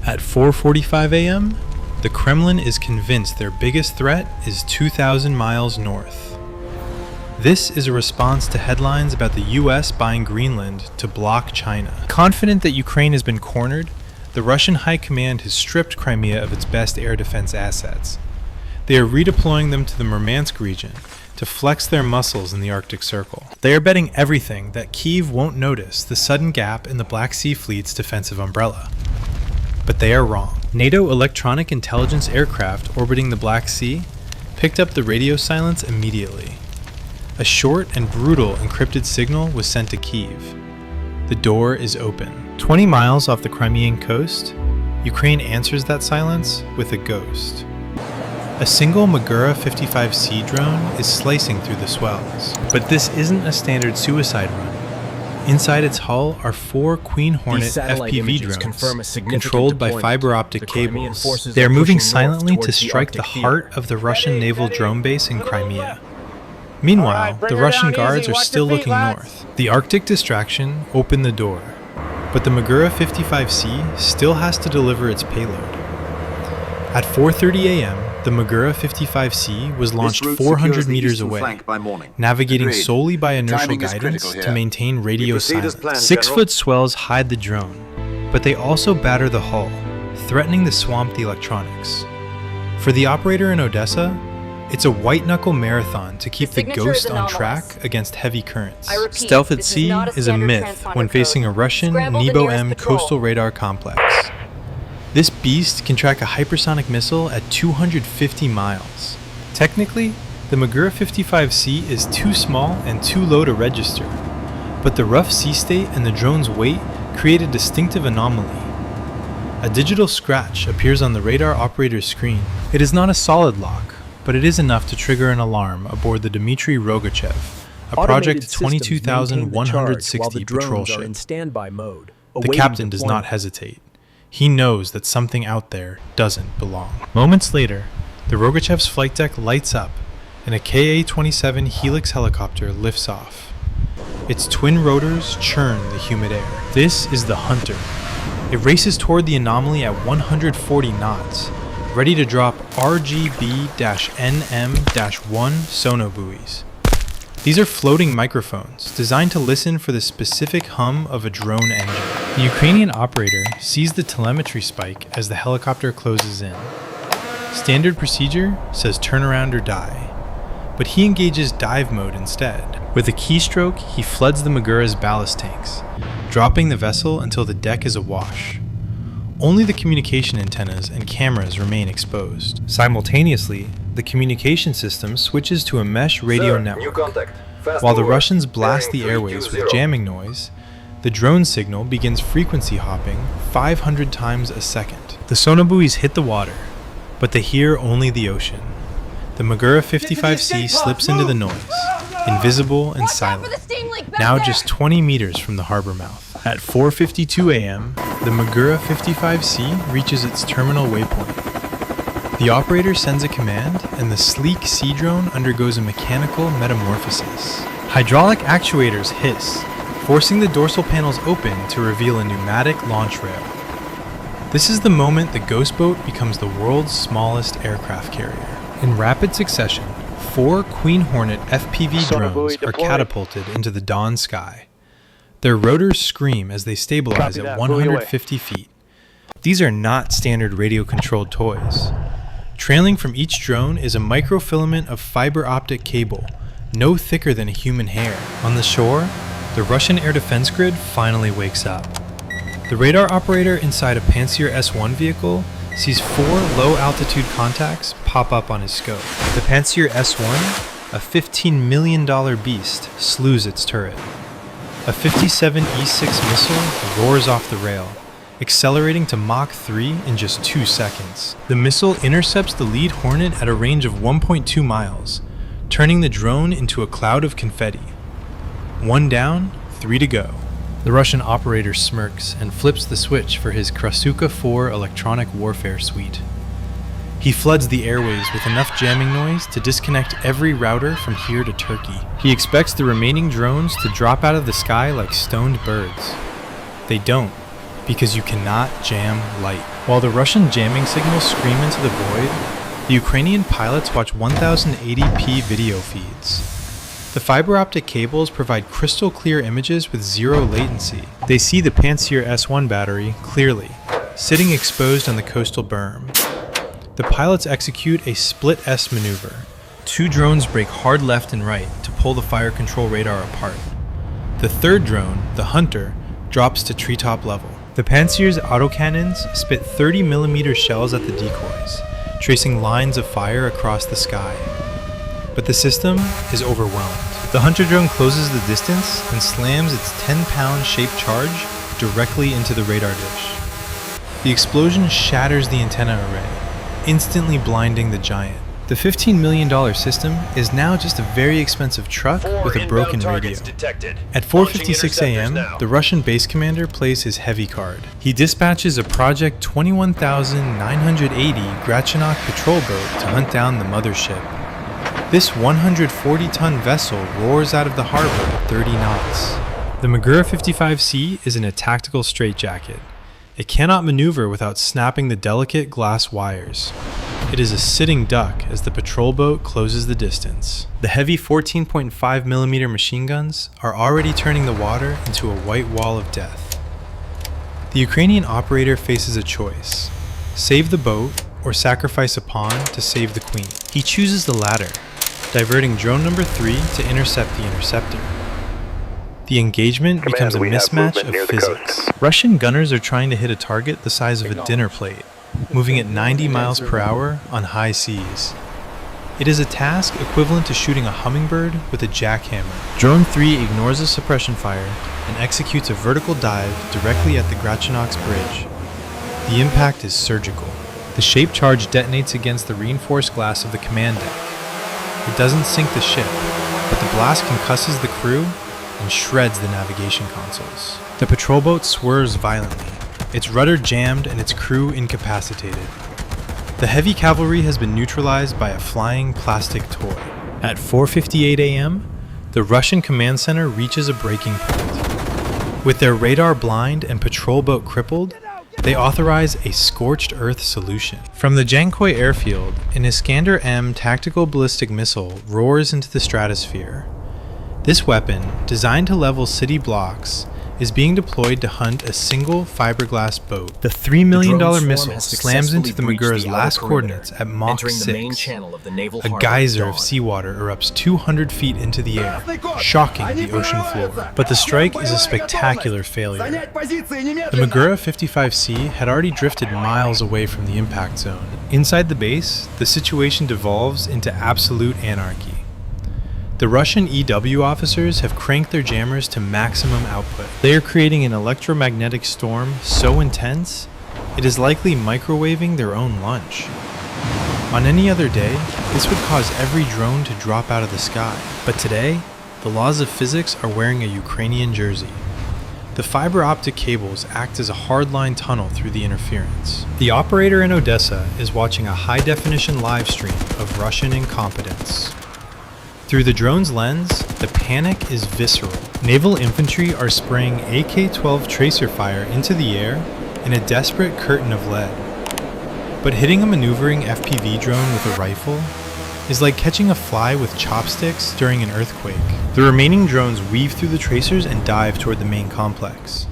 At 4:45 a.m., the Kremlin is convinced their biggest threat is 2,000 miles north. This is a response to headlines about the US buying Greenland to block China. Confident that Ukraine has been cornered, the Russian High Command has stripped Crimea of its best air defense assets. They are redeploying them to the Murmansk region to flex their muscles in the Arctic Circle. They are betting everything that Kyiv won't notice the sudden gap in the Black Sea Fleet's defensive umbrella. But they are wrong. NATO electronic intelligence aircraft orbiting the Black Sea picked up the radio silence immediately. A short and brutal encrypted signal was sent to Kyiv. The door is open. 20 miles off the Crimean coast, Ukraine answers that silence with a ghost. A single Magura 55C drone is slicing through the swells. But this isn't a standard suicide run. Inside its hull are 4 Queen Hornet FPV drones, controlled by fiber-optic cables. They are moving silently to strike the heart of the Russian naval drone base in Crimea. Meanwhile, the Russian guards are still looking north. The Arctic distraction opened the door, but the Magura 55C still has to deliver its payload. At 4:30 a.m., the Magura 55C was launched 400 meters away, navigating solely by inertial guidance to maintain radio silence. 6-foot swells hide the drone, but they also batter the hull, threatening to swamp the electronics. For the operator in Odessa, it's a white-knuckle marathon to keep the Ghost on track against heavy currents. Stealth at sea is a myth when facing a Russian Nebo-M coastal radar complex. This beast can track a hypersonic missile at 250 miles. Technically, the Magura 55C is too small and too low to register, but the rough sea state and the drone's weight create a distinctive anomaly. A digital scratch appears on the radar operator's screen. It is not a solid lock, but it is enough to trigger an alarm aboard the Dmitry Rogachev, a Project 22,160 patrol ship. The captain does not hesitate. He knows that something out there doesn't belong. Moments later, the Rogachev's flight deck lights up, and a Ka-27 Helix helicopter lifts off. Its twin rotors churn the humid air. This is the Hunter. It races toward the anomaly at 140 knots, ready to drop RGB-NM-1 sonobuoys. These are floating microphones designed to listen for the specific hum of a drone engine. The Ukrainian operator sees the telemetry spike as the helicopter closes in. Standard procedure says turn around or die, but he engages dive mode instead. With a keystroke, he floods the Magura's ballast tanks, dropping the vessel until the deck is awash. Only the communication antennas and cameras remain exposed. Simultaneously, the communication system switches to a mesh radio network. While the Russians blast the airwaves with jamming noise, the drone signal begins frequency hopping 500 times a second. The sonobuoys hit the water, but they hear only the ocean. The Magura 55C slips into the noise, invisible and silent, now just 20 meters from the harbor mouth. At 4:52 a.m., the Magura 55C reaches its terminal waypoint. The operator sends a command, and the sleek sea drone undergoes a mechanical metamorphosis. Hydraulic actuators hiss, forcing the dorsal panels open to reveal a pneumatic launch rail. This is the moment the Ghost Boat becomes the world's smallest aircraft carrier. In rapid succession, 4 Queen Hornet FPV drones are catapulted into the dawn sky. Their rotors scream as they stabilize at 150 feet. These are not standard radio-controlled toys. Trailing from each drone is a microfilament of fiber-optic cable, no thicker than a human hair. On the shore, the Russian air defense grid finally wakes up. The radar operator inside a Pantsir S1 vehicle sees 4 low-altitude contacts pop up on his scope. The Pantsir S1, a $15 million beast, slews its turret. A 57 E6 missile roars off the rail, accelerating to Mach 3 in just 2 seconds. The missile intercepts the lead Hornet at a range of 1.2 miles, turning the drone into a cloud of confetti. 1 down, 3 to go. The Russian operator smirks and flips the switch for his Krasuka 4 electronic warfare suite. He floods the airways with enough jamming noise to disconnect every router from here to Turkey. He expects the remaining drones to drop out of the sky like stoned birds. They don't. because you cannot jam light. While the Russian jamming signals scream into the void, the Ukrainian pilots watch 1080p video feeds. The fiber-optic cables provide crystal clear images with zero latency. They see the Pantsir S1 battery clearly, sitting exposed on the coastal berm. The pilots execute a split S maneuver. Two drones brake hard left and right to pull the fire control radar apart. The third drone, the Hunter, drops to treetop level. The Pantsir's autocannons spit 30mm shells at the decoys, tracing lines of fire across the sky. But the system is overwhelmed. The Hunter drone closes the distance and slams its 10-pound shaped charge directly into the radar dish. The explosion shatters the antenna array, instantly blinding the giant. The $15 million system is now just a very expensive truck with a broken radio. At 4:56 a.m., the Russian base commander plays his heavy card. He dispatches a Project 21980 Grachanok patrol boat to hunt down the mothership. This 140-ton vessel roars out of the harbor at 30 knots. The Magura 55C is in a tactical straitjacket. It cannot maneuver without snapping the delicate glass wires. It is a sitting duck as the patrol boat closes the distance. The heavy 14.5mm machine guns are already turning the water into a white wall of death. The Ukrainian operator faces a choice: save the boat or sacrifice a pawn to save the queen. He chooses the latter, diverting drone number 3 to intercept the interceptor. The engagement becomes a mismatch of physics. Russian gunners are trying to hit a target the size of a dinner plate, moving at 90 miles per hour on high seas. It is a task equivalent to shooting a hummingbird with a jackhammer. Drone 3 ignores the suppression fire and executes a vertical dive directly at the Grachanok's bridge. The impact is surgical. The shaped charge detonates against the reinforced glass of the command deck. It doesn't sink the ship, but the blast concusses the crew and shreds the navigation consoles. The patrol boat swerves violently, its rudder jammed and its crew incapacitated. The heavy cavalry has been neutralized by a flying plastic toy. At 4:58 a.m., the Russian command center reaches a breaking point. With their radar blind and patrol boat crippled, they authorize a scorched earth solution. From the Jankoy airfield, an Iskander-M tactical ballistic missile roars into the stratosphere. This weapon, designed to level city blocks, is being deployed to hunt a single fiberglass boat. The $3 million missile slams into the Magura's last coordinates at Mach 6. A geyser of seawater erupts 200 feet into the air, shocking the ocean floor. But the strike is a spectacular failure. The Magura 55C had already drifted miles away from the impact zone. Inside the base, the situation devolves into absolute anarchy. The Russian EW officers have cranked their jammers to maximum output. They are creating an electromagnetic storm so intense, it is likely microwaving their own lunch. On any other day, this would cause every drone to drop out of the sky. But today, the laws of physics are wearing a Ukrainian jersey. The fiber-optic cables act as a hardline tunnel through the interference. The operator in Odessa is watching a high-definition live stream of Russian incompetence. Through the drone's lens, the panic is visceral. Naval infantry are spraying AK-12 tracer fire into the air in a desperate curtain of lead. But hitting a maneuvering FPV drone with a rifle is like catching a fly with chopsticks during an earthquake. The remaining drones weave through the tracers and dive toward the main complex.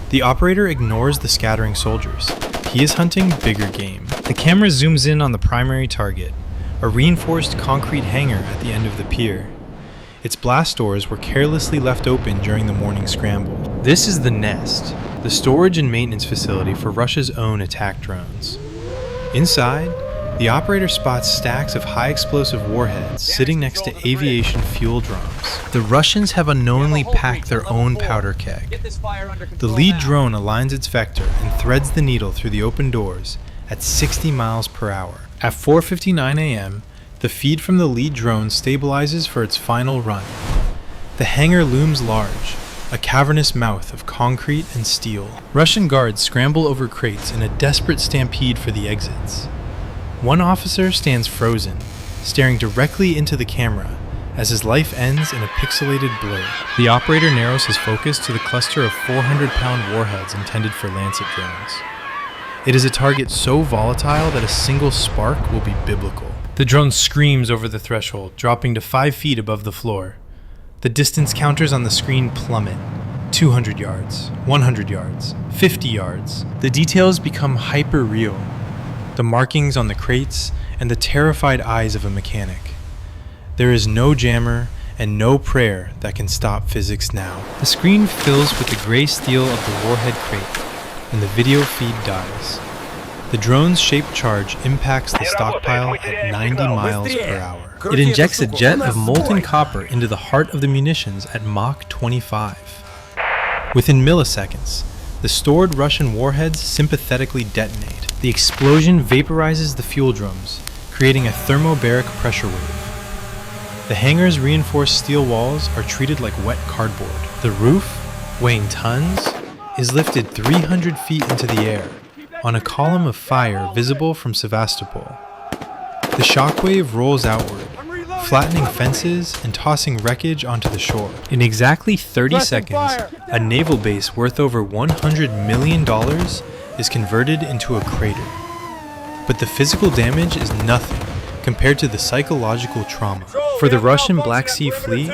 The operator ignores the scattering soldiers. He is hunting bigger game. The camera zooms in on the primary target, a reinforced concrete hangar at the end of the pier. Its blast doors were carelessly left open during the morning scramble. This is the Nest, the storage and maintenance facility for Russia's own attack drones. Inside, the operator spots stacks of high-explosive warheads sitting next to aviation fuel drums. The Russians have unknowingly packed their own powder keg. The lead drone aligns its vector and threads the needle through the open doors at 60 miles per hour. At 4:59 a.m., the feed from the lead drone stabilizes for its final run. The hangar looms large, a cavernous mouth of concrete and steel. Russian guards scramble over crates in a desperate stampede for the exits. One officer stands frozen, staring directly into the camera as his life ends in a pixelated blur. The operator narrows his focus to the cluster of 400-pound warheads intended for Lancet drones. It is a target so volatile that a single spark will be biblical. The drone screams over the threshold, dropping to 5 feet above the floor. The distance counters on the screen plummet. 200 yards, 100 yards, 50 yards. The details become hyper-real. The markings on the crates and the terrified eyes of a mechanic. There is no jammer and no prayer that can stop physics now. The screen fills with the gray steel of the warhead crate, and the video feed dies. The drone's shaped charge impacts the stockpile at 90 miles per hour. It injects a jet of molten copper into the heart of the munitions at Mach 25. Within milliseconds, the stored Russian warheads sympathetically detonate. The explosion vaporizes the fuel drums, creating a thermobaric pressure wave. The hangar's reinforced steel walls are treated like wet cardboard. The roof, weighing tons, is lifted 300 feet into the air on a column of fire visible from Sevastopol. The shockwave rolls outward, flattening fences and tossing wreckage onto the shore. In exactly 30 seconds, a naval base worth over $100 million is converted into a crater. But the physical damage is nothing compared to the psychological trauma. For the Russian Black Sea Fleet,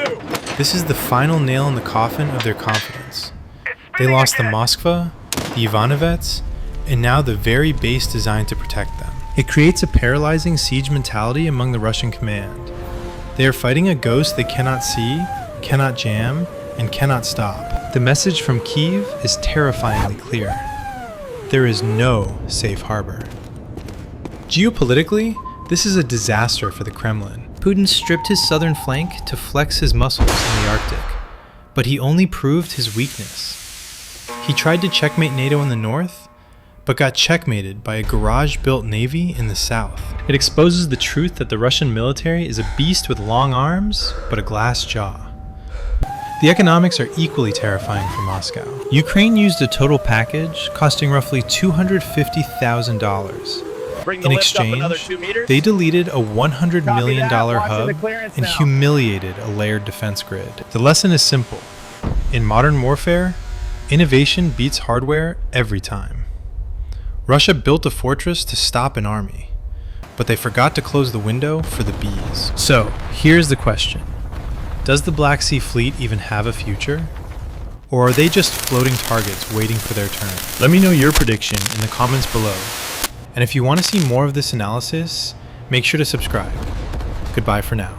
this is the final nail in the coffin of their confidence. They lost the Moskva, the Ivanovets, and now the very base designed to protect them. It creates a paralyzing siege mentality among the Russian command. They are fighting a ghost they cannot see, cannot jam, and cannot stop. The message from Kyiv is terrifyingly clear. There is no safe harbor. Geopolitically, this is a disaster for the Kremlin. Putin stripped his southern flank to flex his muscles in the Arctic, but he only proved his weakness. He tried to checkmate NATO in the north, but got checkmated by a garage-built navy in the south. It exposes the truth that the Russian military is a beast with long arms, but a glass jaw. The economics are equally terrifying for Moscow. Ukraine used a total package costing roughly $250,000. In exchange, they deleted a $100 million hub and humiliated a layered defense grid. The lesson is simple. In modern warfare, innovation beats hardware every time. Russia built a fortress to stop an army, but they forgot to close the window for the bees. So, here's the question. Does the Black Sea Fleet even have a future? Or are they just floating targets waiting for their turn? Let me know your prediction in the comments below. And if you want to see more of this analysis, make sure to subscribe. Goodbye for now.